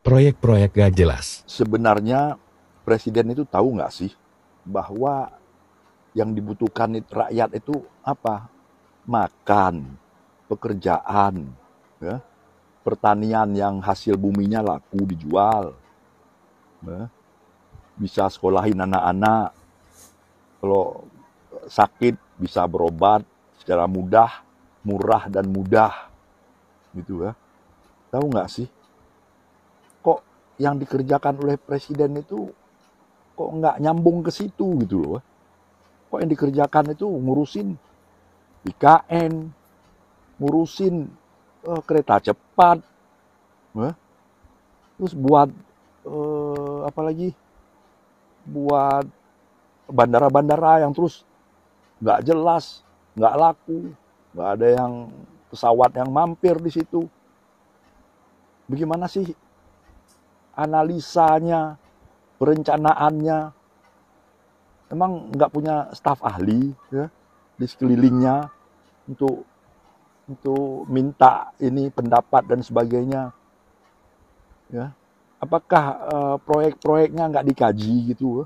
proyek-proyek gak jelas. Sebenarnya presiden itu tahu nggak sih bahwa yang dibutuhkan rakyat itu apa? Makan, pekerjaan, ya, pertanian yang hasil buminya laku dijual, ya, bisa sekolahin anak-anak, kalau sakit bisa berobat secara mudah, murah dan mudah, gitu ya. Tahu nggak sih? Kok yang dikerjakan oleh presiden itu kok nggak nyambung ke situ gitu loh. Kok yang dikerjakan itu ngurusin IKN, ngurusin kereta cepat, terus buat apa lagi? Buat bandara-bandara yang terus nggak jelas, nggak laku, nggak ada yang pesawat yang mampir di situ. Bagaimana sih analisanya, perencanaannya? Emang nggak punya staf ahli ya di sekelilingnya untuk minta ini pendapat dan sebagainya, ya? Apakah proyek-proyeknya nggak dikaji gitu?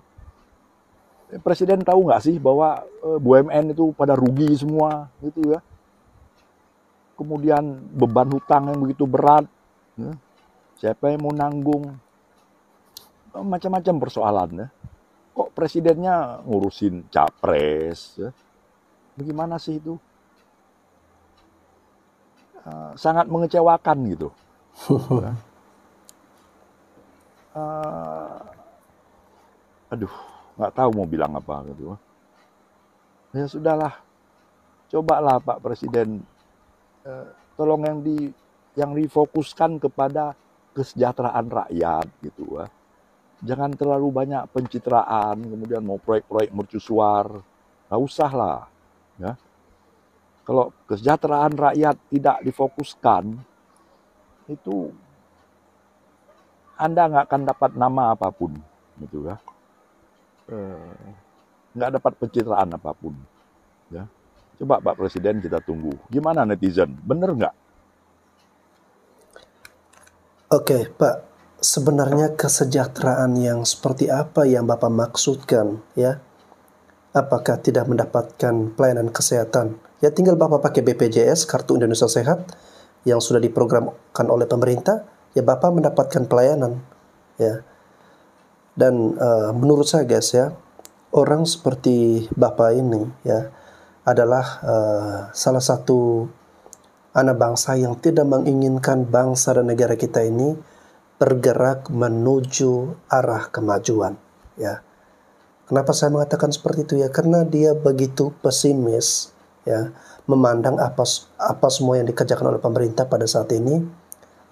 Presiden tahu nggak sih bahwa BUMN itu pada rugi semua gitu ya? Kemudian beban hutang yang begitu berat, ya? Siapa yang mau nanggung? Macam-macam persoalan ya. Kok presidennya ngurusin capres? Ya? Bagaimana sih itu? Sangat mengecewakan gitu. Ya. Aduh, nggak tahu mau bilang apa gitu. Ya sudahlah, cobalah Pak Presiden, tolong yang difokuskan kepada kesejahteraan rakyat gitu ya. Jangan terlalu banyak pencitraan, kemudian mau proyek-proyek mercusuar, nggak usah lah. Ya. Kalau kesejahteraan rakyat tidak difokuskan, itu Anda nggak akan dapat nama apapun, gitu ya. Nggak dapat pencitraan apapun. Ya. Coba Pak Presiden kita tunggu. Gimana netizen? Bener nggak? Oke, Pak. Sebenarnya kesejahteraan yang seperti apa yang Bapak maksudkan, ya? Apakah tidak mendapatkan pelayanan kesehatan? Ya tinggal Bapak pakai BPJS, Kartu Indonesia Sehat, yang sudah diprogramkan oleh pemerintah, ya Bapak mendapatkan pelayanan, ya. Dan menurut saya guys ya, orang seperti Bapak ini ya adalah salah satu anak bangsa yang tidak menginginkan bangsa dan negara kita ini bergerak menuju arah kemajuan, ya. Kenapa saya mengatakan seperti itu ya? Karena dia begitu pesimis, ya, memandang apa semua yang dikerjakan oleh pemerintah pada saat ini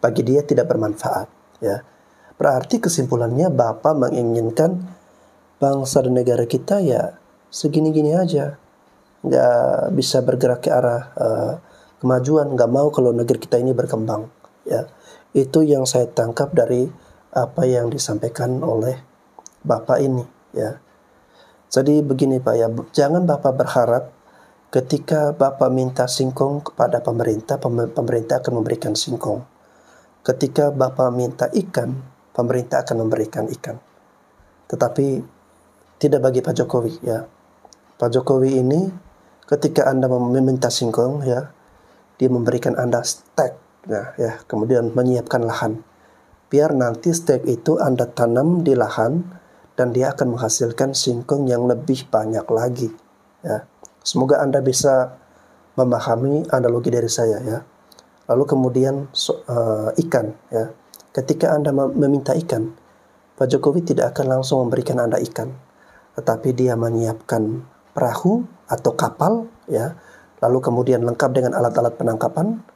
bagi dia tidak bermanfaat, ya. Berarti kesimpulannya Bapak menginginkan bangsa dan negara kita ya segini-gini aja, nggak bisa bergerak ke arah kemajuan, nggak mau kalau negeri kita ini berkembang, ya. Itu yang saya tangkap dari apa yang disampaikan oleh Bapak ini, ya. Jadi begini Pak ya, jangan Bapak berharap ketika Bapak minta singkong kepada pemerintah, pemerintah akan memberikan singkong. Ketika Bapak minta ikan, pemerintah akan memberikan ikan. Tetapi tidak bagi Pak Jokowi, ya. Pak Jokowi ini ketika Anda meminta singkong, ya, dia memberikan Anda stek, ya, kemudian menyiapkan lahan. Biar nanti stek itu Anda tanam di lahan dan dia akan menghasilkan singkong yang lebih banyak lagi, ya. Semoga Anda bisa memahami analogi dari saya, ya. Lalu kemudian ikan, ya. Ketika Anda meminta ikan, Pak Jokowi tidak akan langsung memberikan Anda ikan, tetapi dia menyiapkan perahu atau kapal, ya. Lalu kemudian lengkap dengan alat-alat penangkapan.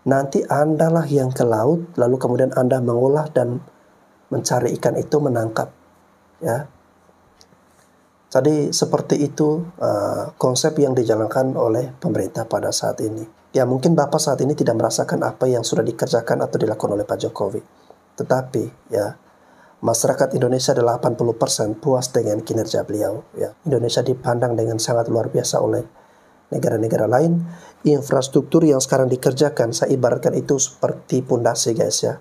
Nanti Anda lah yang ke laut, lalu kemudian Anda mengolah dan mencari ikan itu, menangkap, ya. Jadi seperti itu konsep yang dijalankan oleh pemerintah pada saat ini. Ya mungkin Bapak saat ini tidak merasakan apa yang sudah dikerjakan atau dilakukan oleh Pak Jokowi. Tetapi ya masyarakat Indonesia 80% puas dengan kinerja beliau, ya. Indonesia dipandang dengan sangat luar biasa oleh negara-negara lain. Infrastruktur yang sekarang dikerjakan, saya ibaratkan itu seperti pondasi guys, ya.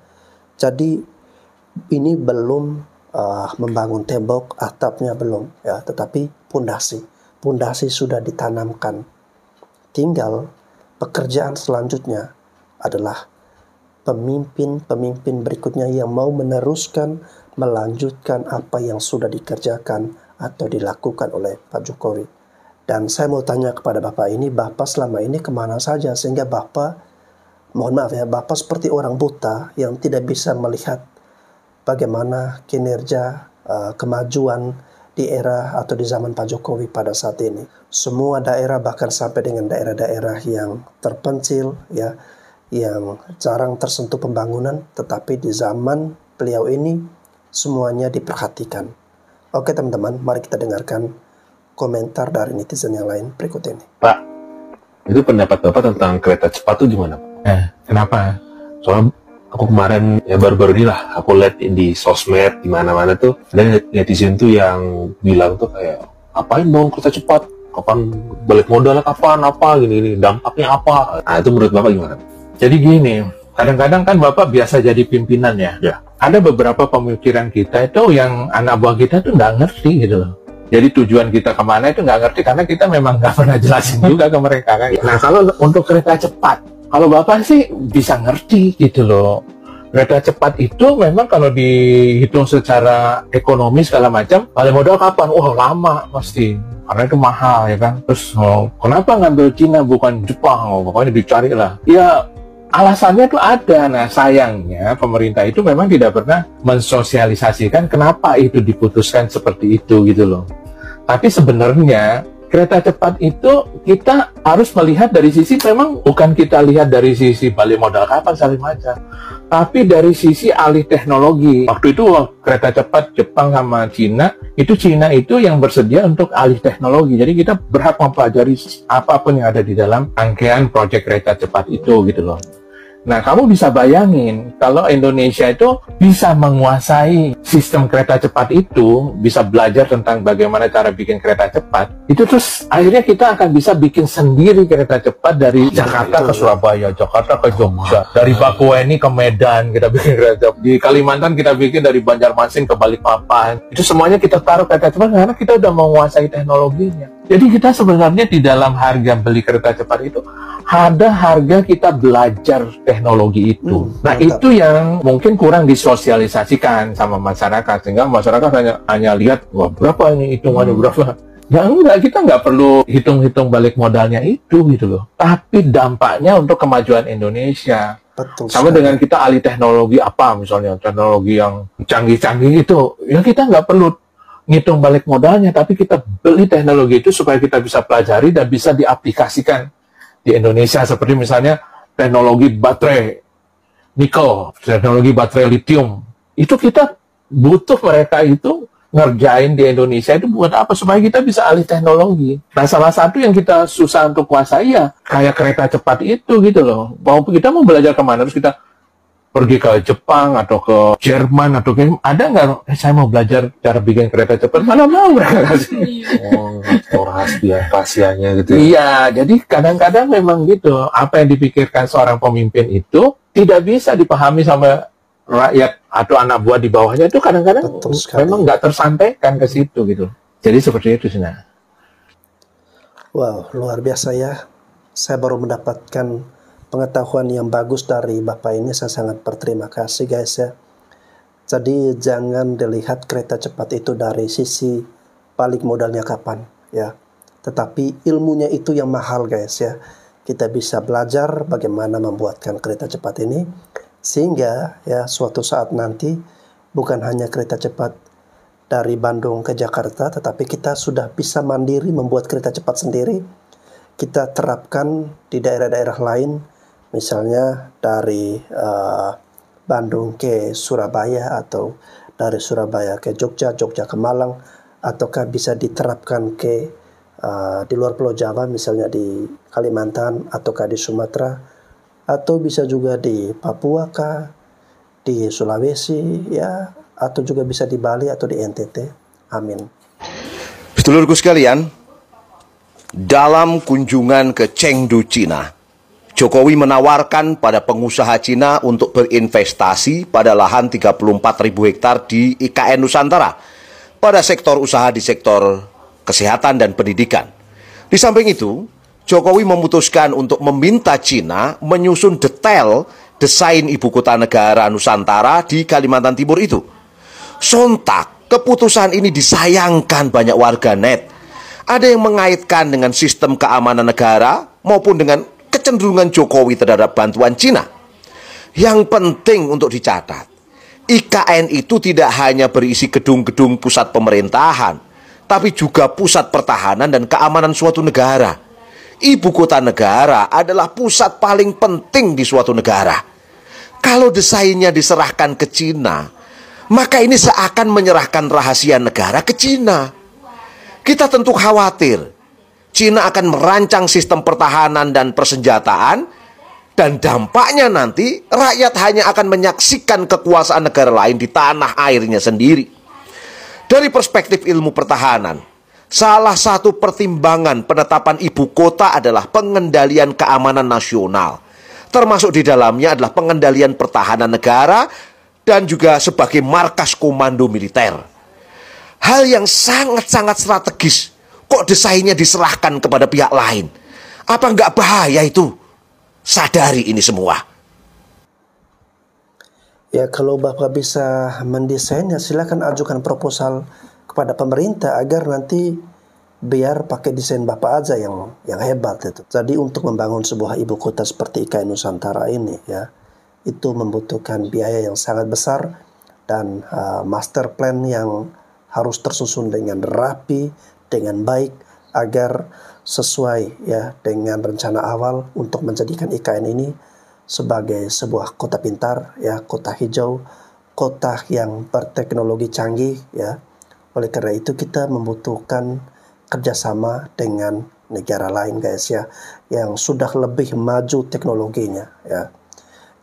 Jadi ini belum membangun tembok, atapnya belum, ya, tetapi pondasi sudah ditanamkan. Tinggal pekerjaan selanjutnya adalah pemimpin berikutnya yang mau meneruskan, melanjutkan apa yang sudah dikerjakan atau dilakukan oleh Pak Jokowi. Dan saya mau tanya kepada Bapak ini, Bapak selama ini kemana saja sehingga Bapak, mohon maaf ya, Bapak seperti orang buta yang tidak bisa melihat bagaimana kinerja kemajuan di era atau di zaman Pak Jokowi pada saat ini. Semua daerah, bahkan sampai dengan daerah-daerah yang terpencil, ya, yang jarang tersentuh pembangunan, tetapi di zaman beliau ini semuanya diperhatikan. Oke teman-teman, mari kita dengarkan komentar dari netizen yang lain berikut ini. Pak, itu pendapat Bapak tentang kereta cepat itu gimana? Kenapa? Soalnya aku kemarin, ya baru-baru ini lah, aku lihat di sosmed, di mana-mana tuh, ada netizen tuh yang bilang tuh kayak, apain bangun kereta cepat? Kapan balik modalnya kapan? Apa gini-gini? Dampaknya apa? Nah itu menurut Bapak gimana? Jadi gini, kadang-kadang kan Bapak biasa jadi pimpinan ya. Ya. Ada beberapa pemikiran kita itu yang anak buah kita tuh nggak ngerti gitu loh. Jadi tujuan kita kemana itu nggak ngerti karena kita memang nggak pernah jelasin juga ke mereka kan. Nah kalau untuk kereta cepat, kalau Bapak sih bisa ngerti gitu loh. Kereta cepat itu memang kalau dihitung secara ekonomi segala macam, balik modal kapan? Wah lama pasti. Karena itu mahal ya kan. Terus kenapa ngambil Cina bukan Jepang? Pokoknya dicari lah. Ya alasannya tuh ada. Nah sayangnya pemerintah itu memang tidak pernah mensosialisasikan kenapa itu diputuskan seperti itu gitu loh. Tapi sebenarnya kereta cepat itu kita harus melihat dari sisi, memang bukan kita lihat dari sisi balik modal kapan segala macam, tapi dari sisi alih teknologi. Waktu itu kereta cepat Jepang sama Cina itu yang bersedia untuk alih teknologi. Jadi kita berhak mempelajari apapun yang ada di dalam rangkaian proyek kereta cepat itu gitu loh. Nah, kamu bisa bayangin kalau Indonesia itu bisa menguasai sistem kereta cepat itu, bisa belajar tentang bagaimana cara bikin kereta cepat, itu terus akhirnya kita akan bisa bikin sendiri kereta cepat dari Jakarta ke Surabaya, Jakarta ke Jogja, dari Bakauheni ke Medan kita bikin kereta cepat, di Kalimantan kita bikin dari Banjarmasin ke Balikpapan. Itu semuanya kita taruh kereta cepat karena kita udah menguasai teknologinya. Jadi kita sebenarnya di dalam harga beli kereta cepat itu ada harga kita belajar teknologi itu. Nah itu yang mungkin kurang disosialisasikan sama masyarakat, sehingga masyarakat hanya lihat, wah berapa ini hitungannya berapa. Ya enggak, kita nggak perlu hitung-hitung balik modalnya itu gitu loh. Tapi dampaknya untuk kemajuan Indonesia. Betul Sama sekali. dengan kita alih teknologi apa, misalnya teknologi yang canggih-canggih itu, ya kita nggak perlu ngitung balik modalnya, tapi kita beli teknologi itu supaya kita bisa pelajari dan bisa diaplikasikan di Indonesia. Seperti misalnya teknologi baterai nikel, teknologi baterai lithium. Itu kita butuh mereka itu ngerjain di Indonesia itu buat apa? Supaya kita bisa alih teknologi. Nah, salah satu yang kita susah untuk kuasai ya kayak kereta cepat itu gitu loh. Kita mau belajar kemana, terus kita pergi ke Jepang atau ke Jerman atau ke ada nggak? Saya mau belajar cara bikin kereta cepat, mana mau mereka kasih. Oh, rahasianya gitu ya. Iya, jadi kadang-kadang memang gitu. Apa yang dipikirkan seorang pemimpin itu tidak bisa dipahami sama rakyat atau anak buah di bawahnya, itu kadang-kadang Betul sekali. memang nggak tersampaikan ke situ gitu. Jadi seperti itu sih. Nah. Wow, luar biasa ya. Saya baru mendapatkan pengetahuan yang bagus dari Bapak ini. Saya sangat berterima kasih guys ya. Jadi jangan dilihat kereta cepat itu dari sisi balik modalnya kapan ya. Tetapi ilmunya itu yang mahal guys ya. Kita bisa belajar bagaimana membuatkan kereta cepat ini, sehingga ya suatu saat nanti bukan hanya kereta cepat dari Bandung ke Jakarta, tetapi kita sudah bisa mandiri membuat kereta cepat sendiri. Kita terapkan di daerah-daerah lain, misalnya dari Bandung ke Surabaya, atau dari Surabaya ke Jogja, Jogja ke Malang, ataukah bisa diterapkan ke di luar Pulau Jawa, misalnya di Kalimantan, ataukah di Sumatera, atau bisa juga di Papua kah, di Sulawesi ya, atau juga bisa di Bali atau di NTT. Amin. Sedulurku sekalian, dalam kunjungan ke Chengdu, Cina, Jokowi menawarkan pada pengusaha Cina untuk berinvestasi pada lahan 34.000 hektar di IKN Nusantara pada sektor usaha di sektor kesehatan dan pendidikan. Di samping itu, Jokowi memutuskan untuk meminta Cina menyusun detail desain ibu kota negara Nusantara di Kalimantan Timur itu. Sontak, keputusan ini disayangkan banyak warganet. Ada yang mengaitkan dengan sistem keamanan negara maupun dengan kecenderungan Jokowi terhadap bantuan Cina. Yang penting untuk dicatat, IKN itu tidak hanya berisi gedung-gedung pusat pemerintahan, tapi juga pusat pertahanan dan keamanan suatu negara. Ibu kota negara adalah pusat paling penting di suatu negara. Kalau desainnya diserahkan ke Cina, maka ini seakan menyerahkan rahasia negara ke Cina. Kita tentu khawatir Cina akan merancang sistem pertahanan dan persenjataan, dan dampaknya nanti rakyat hanya akan menyaksikan kekuasaan negara lain di tanah airnya sendiri. Dari perspektif ilmu pertahanan, salah satu pertimbangan penetapan ibu kota adalah pengendalian keamanan nasional. Termasuk di dalamnya adalah pengendalian pertahanan negara dan juga sebagai markas komando militer. Hal yang sangat-sangat strategis, kok desainnya diserahkan kepada pihak lain? Apa nggak bahaya itu? Sadari ini semua. Ya, kalau Bapak bisa mendesainnya, silakan ajukan proposal kepada pemerintah agar nanti biar pakai desain Bapak aja yang hebat itu. Jadi untuk membangun sebuah ibu kota seperti IKN Nusantara ini, ya, itu membutuhkan biaya yang sangat besar dan master plan yang harus tersusun dengan rapi, dengan baik, agar sesuai ya dengan rencana awal untuk menjadikan IKN ini sebagai sebuah kota pintar, ya, kota hijau, kota yang berteknologi canggih, ya. Oleh karena itu kita membutuhkan kerjasama dengan negara lain, guys, ya, yang sudah lebih maju teknologinya, ya.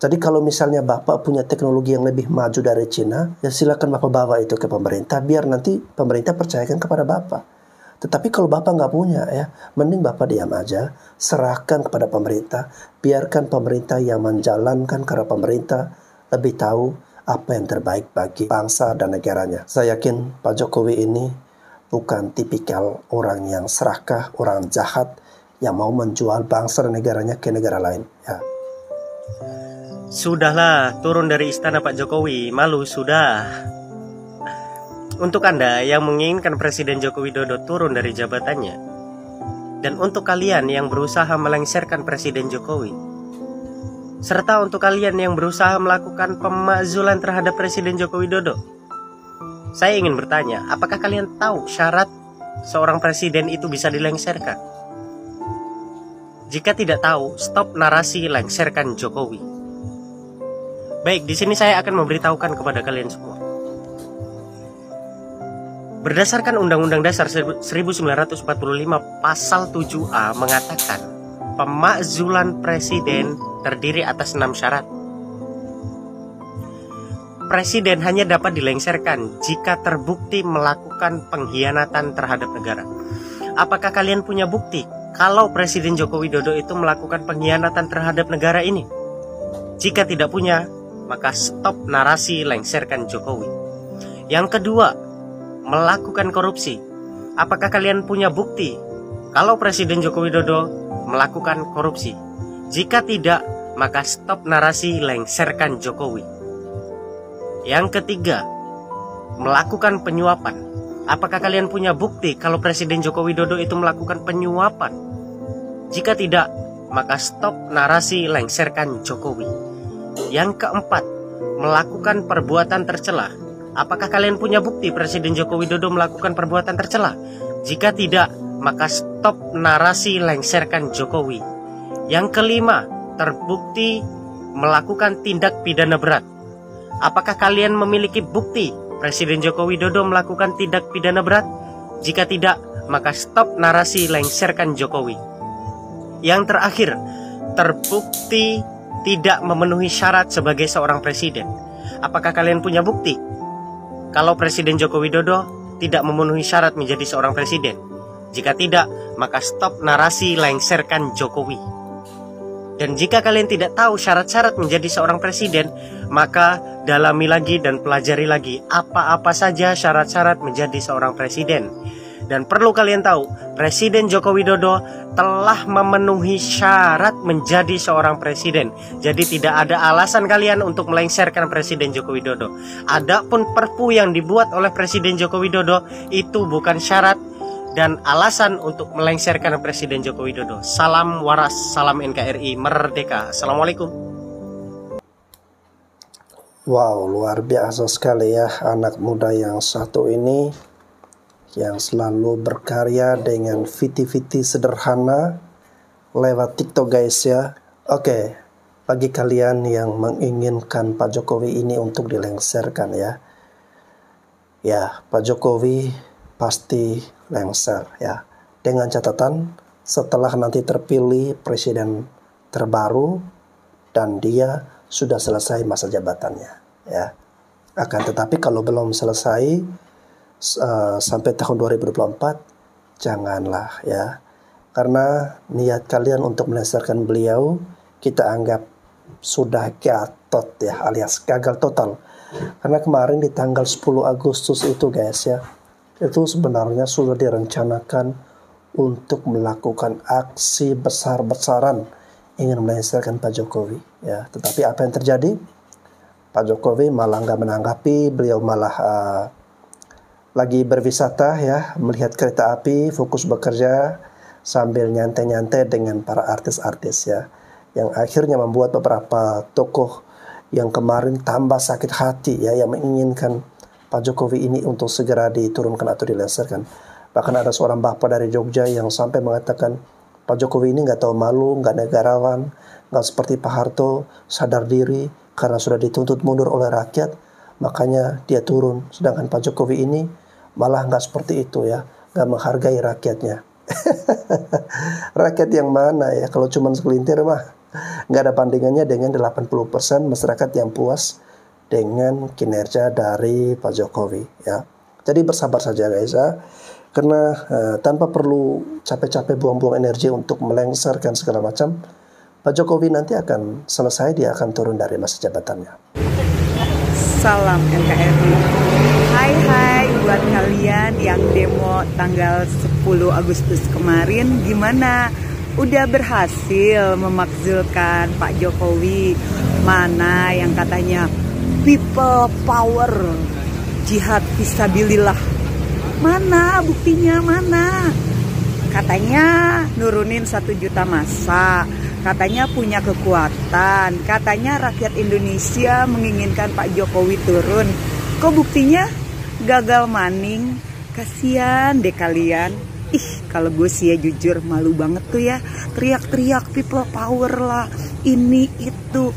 Jadi kalau misalnya Bapak punya teknologi yang lebih maju dari Cina, ya silakan Bapak bawa itu ke pemerintah, biar nanti pemerintah percayakan kepada Bapak. Tetapi kalau Bapak nggak punya, ya, mending Bapak diam aja, serahkan kepada pemerintah, biarkan pemerintah yang menjalankan, karena pemerintah lebih tahu apa yang terbaik bagi bangsa dan negaranya. Saya yakin Pak Jokowi ini bukan tipikal orang yang serakah, orang jahat yang mau menjual bangsa dan negaranya ke negara lain, ya. Sudahlah, turun dari istana Pak Jokowi, malu sudah. Untuk Anda yang menginginkan Presiden Joko Widodo turun dari jabatannya, dan untuk kalian yang berusaha melengsarkan Presiden Jokowi, serta untuk kalian yang berusaha melakukan pemakzulan terhadap Presiden Joko Widodo, saya ingin bertanya, apakah kalian tahu syarat seorang presiden itu bisa dilengsarkan? Jika tidak tahu, stop narasi lengsarkan Jokowi. Baik, di sini saya akan memberitahukan kepada kalian semua. Berdasarkan Undang-Undang Dasar 1945 Pasal 7A mengatakan pemakzulan presiden terdiri atas 6 syarat. Presiden hanya dapat dilengsarkan jika terbukti melakukan pengkhianatan terhadap negara. Apakah kalian punya bukti kalau Presiden Joko Widodo itu melakukan pengkhianatan terhadap negara ini? Jika tidak punya, maka stop narasi lengsarkan Jokowi. Yang kedua, melakukan korupsi. Apakah kalian punya bukti kalau Presiden Joko Widodo melakukan korupsi? Jika tidak, maka stop narasi lengsarkan Jokowi. Yang ketiga, melakukan penyuapan. Apakah kalian punya bukti kalau Presiden Joko Widodo itu melakukan penyuapan? Jika tidak, maka stop narasi lengsarkan Jokowi. Yang keempat, melakukan perbuatan tercela. Apakah kalian punya bukti Presiden Joko Widodo melakukan perbuatan tercela? Jika tidak, maka stop narasi lengsarkan Jokowi. Yang kelima, terbukti melakukan tindak pidana berat. Apakah kalian memiliki bukti Presiden Joko Widodo melakukan tindak pidana berat? Jika tidak, maka stop narasi lengsarkan Jokowi. Yang terakhir, terbukti tidak memenuhi syarat sebagai seorang presiden. Apakah kalian punya bukti kalau Presiden Joko Widodo tidak memenuhi syarat menjadi seorang presiden? Jika tidak, maka stop narasi lengsarkan Jokowi. Dan jika kalian tidak tahu syarat-syarat menjadi seorang presiden, maka dalami lagi dan pelajari lagi apa-apa saja syarat-syarat menjadi seorang presiden. Dan perlu kalian tahu, Presiden Joko Widodo telah memenuhi syarat menjadi seorang presiden. Jadi tidak ada alasan kalian untuk melengsarkan Presiden Joko Widodo. Adapun perpu yang dibuat oleh Presiden Joko Widodo itu bukan syarat dan alasan untuk melengsarkan Presiden Joko Widodo. Salam waras, salam NKRI, merdeka. Assalamualaikum. Wow, luar biasa sekali ya anak muda yang satu ini, yang selalu berkarya dengan viti-viti sederhana lewat TikTok guys ya. Oke, bagi kalian yang menginginkan Pak Jokowi ini untuk dilengsarkan ya, Pak Jokowi pasti lengser ya, dengan catatan setelah nanti terpilih presiden terbaru dan dia sudah selesai masa jabatannya ya. Akan tetapi kalau belum selesai sampai tahun 2024, janganlah ya, karena niat kalian untuk melengsarkan beliau kita anggap sudah gatot ya, alias gagal total. Karena kemarin di tanggal 10 Agustus itu guys ya, itu sebenarnya sudah direncanakan untuk melakukan aksi besar-besaran ingin melengsarkan Pak Jokowi ya. Tetapi apa yang terjadi? Pak Jokowi malah nggak menanggapi, beliau malah lagi berwisata ya, melihat kereta api, fokus bekerja sambil nyantai-nyantai dengan para artis-artis ya, yang akhirnya membuat beberapa tokoh yang kemarin tambah sakit hati ya, yang menginginkan Pak Jokowi ini untuk segera diturunkan atau dilengsarkan. Bahkan ada seorang bapak dari Jogja yang sampai mengatakan Pak Jokowi ini nggak tahu malu, nggak negarawan, nggak seperti Pak Harto, sadar diri karena sudah dituntut mundur oleh rakyat, makanya dia turun. Sedangkan Pak Jokowi ini malah nggak seperti itu ya, nggak menghargai rakyatnya. Rakyat yang mana ya, kalau cuma segelintir mah nggak ada bandingannya dengan 80% masyarakat yang puas dengan kinerja dari Pak Jokowi ya. Jadi bersabar saja guys ya, karena tanpa perlu capek-capek buang-buang energi untuk melengsarkan segala macam, Pak Jokowi nanti akan selesai, dia akan turun dari masa jabatannya. Salam NKRI. Hai buat kalian yang demo tanggal 10 Agustus kemarin, gimana? Udah berhasil memakzulkan Pak Jokowi? Mana yang katanya people power, jihad fisabilillah? Mana buktinya, mana? Katanya nurunin 1 juta massa, katanya punya kekuatan, katanya rakyat Indonesia menginginkan Pak Jokowi turun. Kok buktinya gagal maning? Kasian deh kalian. Kalau gue sih ya jujur malu banget tuh ya, teriak-teriak people power lah, ini itu,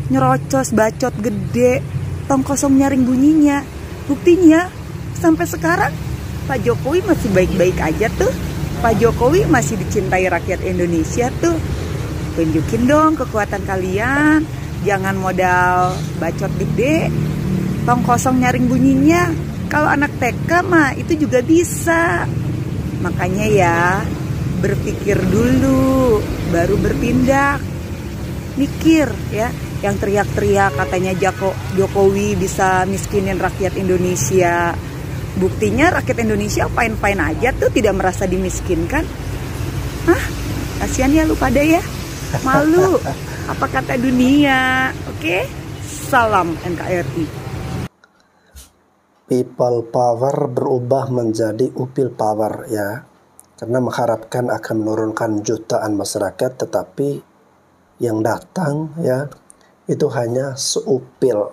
nyerocos bacot gede, tong kosong nyaring bunyinya. Buktinya sampai sekarang Pak Jokowi masih baik-baik aja tuh. Pak Jokowi masih dicintai rakyat Indonesia tuh. Tunjukin dong kekuatan kalian, jangan modal bacot gede, tong kosong nyaring bunyinya. Kalau anak TK mah itu juga bisa. Makanya ya, berpikir dulu baru bertindak. Mikir ya, yang teriak-teriak katanya Jokowi bisa miskinin rakyat Indonesia. Buktinya rakyat Indonesia fine-fine aja tuh, tidak merasa dimiskinkan. Kasihan ya lu pada ya. Malu apa kata dunia. Oke? Salam NKRI. People power berubah menjadi upil power ya, karena mengharapkan akan menurunkan jutaan masyarakat, tetapi yang datang ya itu hanya seupil.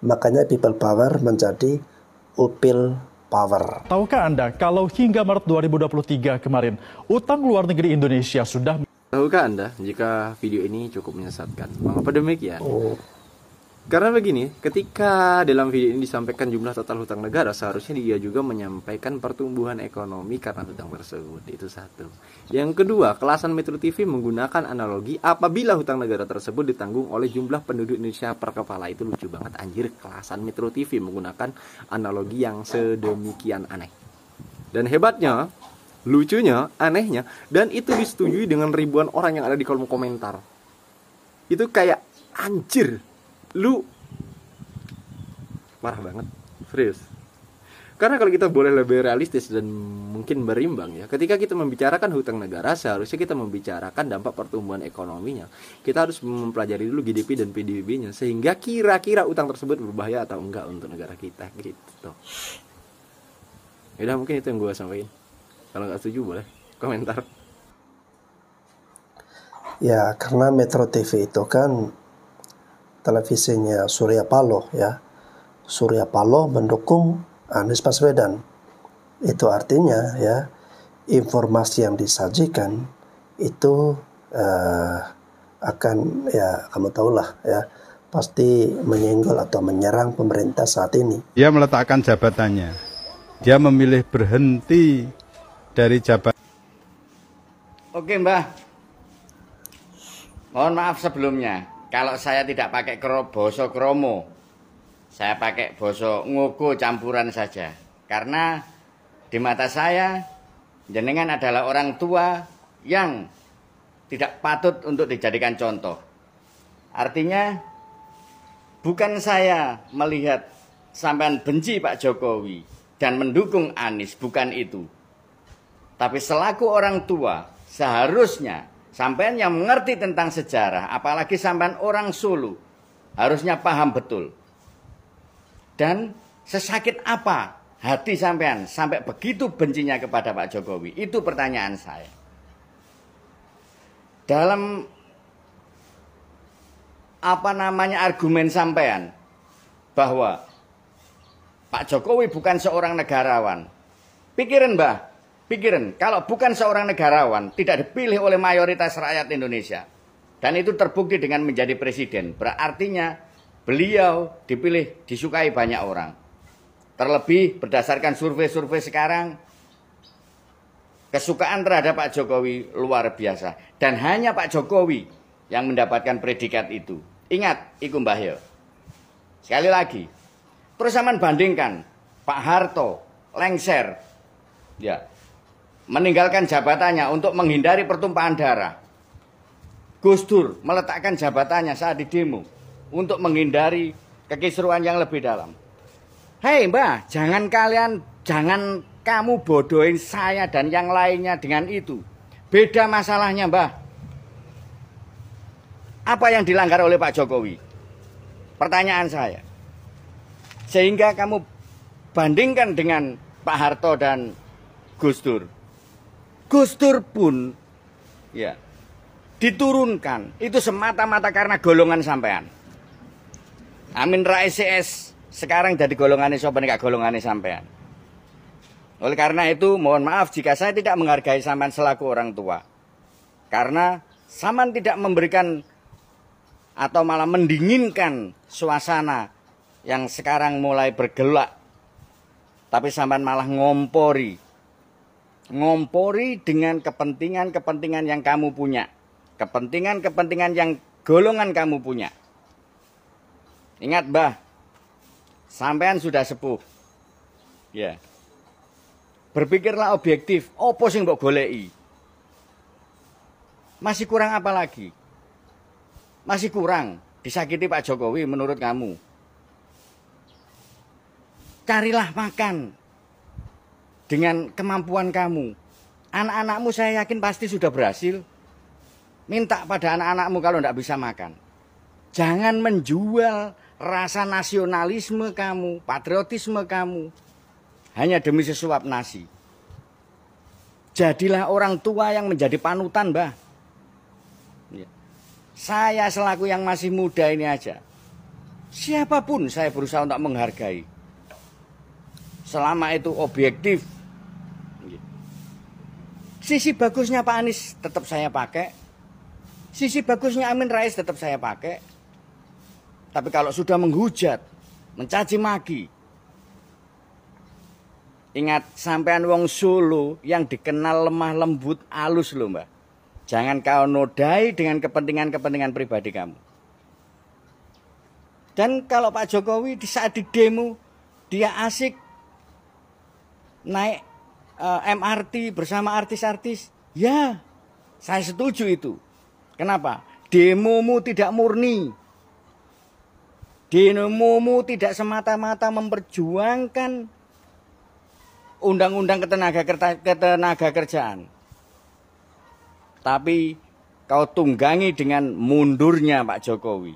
Makanya people power menjadi upil power. Tahukah Anda kalau hingga Maret 2023 kemarin utang luar negeri Indonesia sudah... Tahukah Anda jika video ini cukup menyesatkan? Mengapa demikian? Karena begini, ketika dalam video ini disampaikan jumlah total hutang negara, seharusnya dia juga menyampaikan pertumbuhan ekonomi karena hutang tersebut. Itu satu. Yang kedua, kelasan Metro TV menggunakan analogi apabila hutang negara tersebut ditanggung oleh jumlah penduduk Indonesia per kepala. Itu lucu banget anjir, kelasan Metro TV menggunakan analogi yang sedemikian aneh. Dan hebatnya, lucunya, anehnya, dan itu disetujui dengan ribuan orang yang ada di kolom komentar. Itu kayak anjir, lu parah banget, serius. Karena kalau kita boleh lebih realistis dan mungkin berimbang ya, ketika kita membicarakan hutang negara, seharusnya kita membicarakan dampak pertumbuhan ekonominya. Kita harus mempelajari dulu GDP dan PDB-nya, sehingga kira-kira utang tersebut berbahaya atau enggak untuk negara kita gitu. Yaudah, mungkin itu yang gue sampaikan. Kalau nggak setuju boleh komentar. Ya, karena Metro TV itu kan televisinya Surya Paloh ya. Surya Paloh mendukung Anies Baswedan. Itu artinya ya, informasi yang disajikan itu akan, ya kamu tahulah ya, pasti menyenggol atau menyerang pemerintah saat ini. Dia meletakkan jabatannya. Dia memilih berhenti dari jabatan. Oke Mbah, mohon maaf sebelumnya kalau saya tidak pakai boso kromo. Saya pakai boso ngoko campuran saja. Karena di mata saya, jenengan adalah orang tua yang tidak patut untuk dijadikan contoh. Artinya, bukan saya melihat sampean benci Pak Jokowi dan mendukung Anies, bukan itu. Tapi selaku orang tua, seharusnya sampean yang mengerti tentang sejarah, apalagi sampean orang Solo, harusnya paham betul. Dan sesakit apa hati sampean sampai begitu bencinya kepada Pak Jokowi? Itu pertanyaan saya. Dalam argumen sampean bahwa Pak Jokowi bukan seorang negarawan. Pikirin Mbah, pikirin kalau bukan seorang negarawan, tidak dipilih oleh mayoritas rakyat Indonesia. Dan itu terbukti dengan menjadi presiden. Berartinya beliau dipilih, disukai banyak orang. Terlebih berdasarkan survei-survei sekarang, kesukaan terhadap Pak Jokowi luar biasa. Dan hanya Pak Jokowi yang mendapatkan predikat itu. Ingat, iku Mbah yo. Sekali lagi, terus sampean bandingkan Pak Harto lengser, ya, meninggalkan jabatannya untuk menghindari pertumpahan darah. Gus Dur meletakkan jabatannya saat di demo untuk menghindari kekisruhan yang lebih dalam. Hei Mbah, jangan kamu bodohin saya dan yang lainnya dengan itu. Beda masalahnya Mbah. Apa yang dilanggar oleh Pak Jokowi? Pertanyaan saya. Sehingga kamu bandingkan dengan Pak Harto dan Gus Dur. Gus Dur pun ya diturunkan itu semata-mata karena golongan sampean. Amin Rais CS sekarang jadi golongannya sopan, gak golongannya sampean. Oleh karena itu mohon maaf jika saya tidak menghargai sampean selaku orang tua. Karena sampean tidak memberikan atau malah mendinginkan suasana yang sekarang mulai bergelak. Tapi sampean malah ngompori dengan kepentingan-kepentingan yang kamu punya. Kepentingan-kepentingan yang golongan kamu punya. Ingat Mbah, sampean sudah sepuh. Ya. Berpikirlah objektif, opo sing mbok goleki? Masih kurang apa lagi? Masih kurang disakiti Pak Jokowi menurut kamu. Carilah makan dengan kemampuan kamu. Anak-anakmu saya yakin pasti sudah berhasil. Minta pada anak-anakmu kalau tidak bisa makan. Jangan menjual rasa nasionalisme kamu, patriotisme kamu, hanya demi sesuap nasi. Jadilah orang tua yang menjadi panutan, Mbah. Ya. Saya selaku yang masih muda ini aja, siapapun saya berusaha untuk menghargai. Selama itu objektif. Sisi bagusnya Pak Anies tetap saya pakai. Sisi bagusnya Amin Rais tetap saya pakai. Tapi kalau sudah menghujat, mencaci maki, ingat sampean wong Solo yang dikenal lemah lembut alus loh Mbak. Jangan kau nodai dengan kepentingan-kepentingan pribadi kamu. Dan kalau Pak Jokowi di saat di demo, dia asik naik MRT bersama artis-artis. Ya, saya setuju itu. Kenapa? Demomu tidak murni. Demomu tidak semata-mata memperjuangkan undang-undang ketenaga kerjaan. Tapi kau tunggangi dengan mundurnya Pak Jokowi.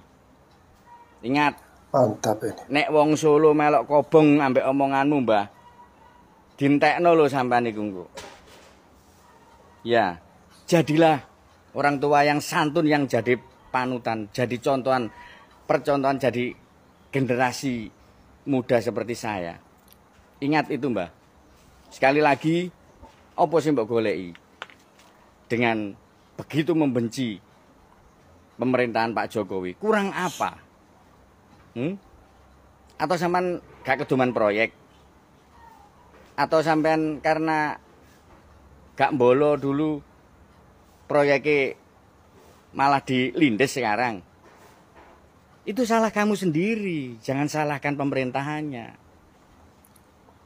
Ingat, mantap ini. Nek wong Solo melok kobong ambek omonganmu, Mbah. Dintekno lho sampean iku engko. Ya, jadilah orang tua yang santun, yang jadi panutan, jadi contohan, percontohan, jadi generasi muda seperti saya. Ingat itu, Mbah. Sekali lagi, opo sing mbok goleki? Dengan begitu membenci pemerintahan Pak Jokowi, kurang apa? Atau sampean gak keduman proyek? Atau sampean karena gak mbolo dulu proyeknya malah dilindes sekarang? Itu salah kamu sendiri, jangan salahkan pemerintahannya.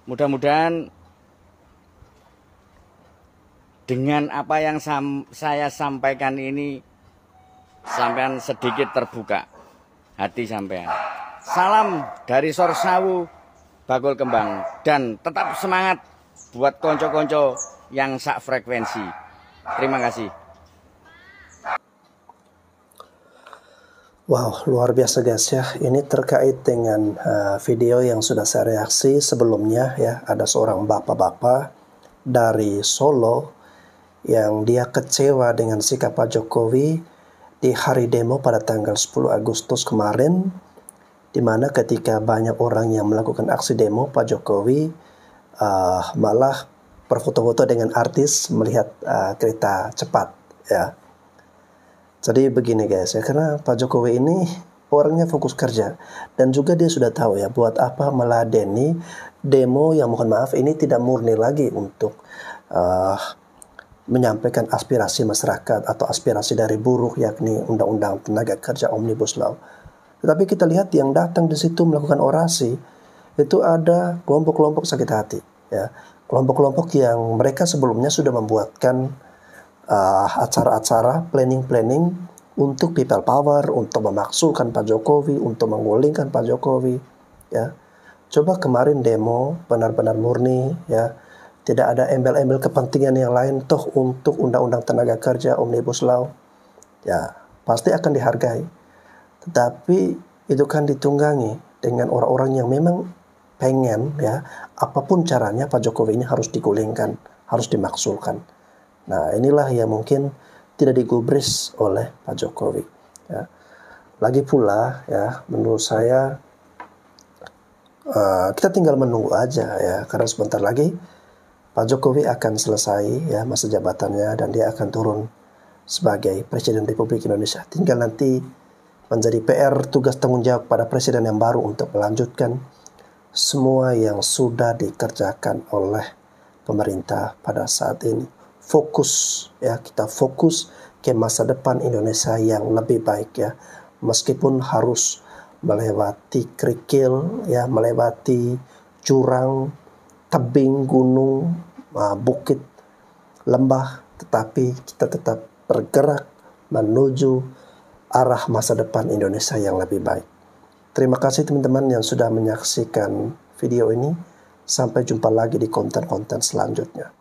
Mudah-mudahan dengan apa yang saya sampaikan ini, sampean sedikit terbuka hati sampean. Salam dari Sorsawu, Bakul Kembang, dan tetap semangat buat konco-konco yang sak frekuensi. Terima kasih. Wow, luar biasa guys ya. Ini terkait dengan video yang sudah saya reaksi sebelumnya ya. Ada seorang bapak-bapak dari Solo yang dia kecewa dengan sikap Pak Jokowi di hari demo pada tanggal 10 Agustus kemarin, di mana ketika banyak orang yang melakukan aksi demo, Pak Jokowi malah berfoto-foto dengan artis melihat kereta cepat ya. Jadi begini guys ya, karena Pak Jokowi ini orangnya fokus kerja, dan juga dia sudah tahu ya buat apa meladeni demo yang mohon maaf ini tidak murni lagi untuk menyampaikan aspirasi masyarakat atau aspirasi dari buruh, yakni undang-undang tenaga kerja Omnibus Law. Tetapi kita lihat yang datang di situ melakukan orasi itu ada kelompok-kelompok sakit hati ya, kelompok-kelompok yang mereka sebelumnya sudah membuatkan acara-acara planning untuk people power, untuk memaksulkan Pak Jokowi, untuk menggulingkan Pak Jokowi ya. Coba kemarin demo benar-benar murni ya, tidak ada embel-embel kepentingan yang lain, toh untuk undang-undang tenaga kerja Omnibus Law ya pasti akan dihargai. Tetapi itu kan ditunggangi dengan orang-orang yang memang pengen ya apapun caranya Pak Jokowi ini harus digulingkan, harus dimaksulkan. Nah inilah yang mungkin tidak digubris oleh Pak Jokowi ya. Lagi pula ya menurut saya kita tinggal menunggu aja ya, karena sebentar lagi Pak Jokowi akan selesai ya masa jabatannya dan dia akan turun sebagai Presiden Republik Indonesia. Tinggal nanti menjadi PR, tugas tanggung jawab pada Presiden yang baru untuk melanjutkan semua yang sudah dikerjakan oleh pemerintah pada saat ini. Fokus ya, kita fokus ke masa depan Indonesia yang lebih baik ya, meskipun harus melewati kerikil ya, melewati jurang, tebing, gunung, bukit, lembah, tetapi kita tetap bergerak menuju arah masa depan Indonesia yang lebih baik. Terima kasih teman-teman yang sudah menyaksikan video ini. Sampai jumpa lagi di konten-konten selanjutnya.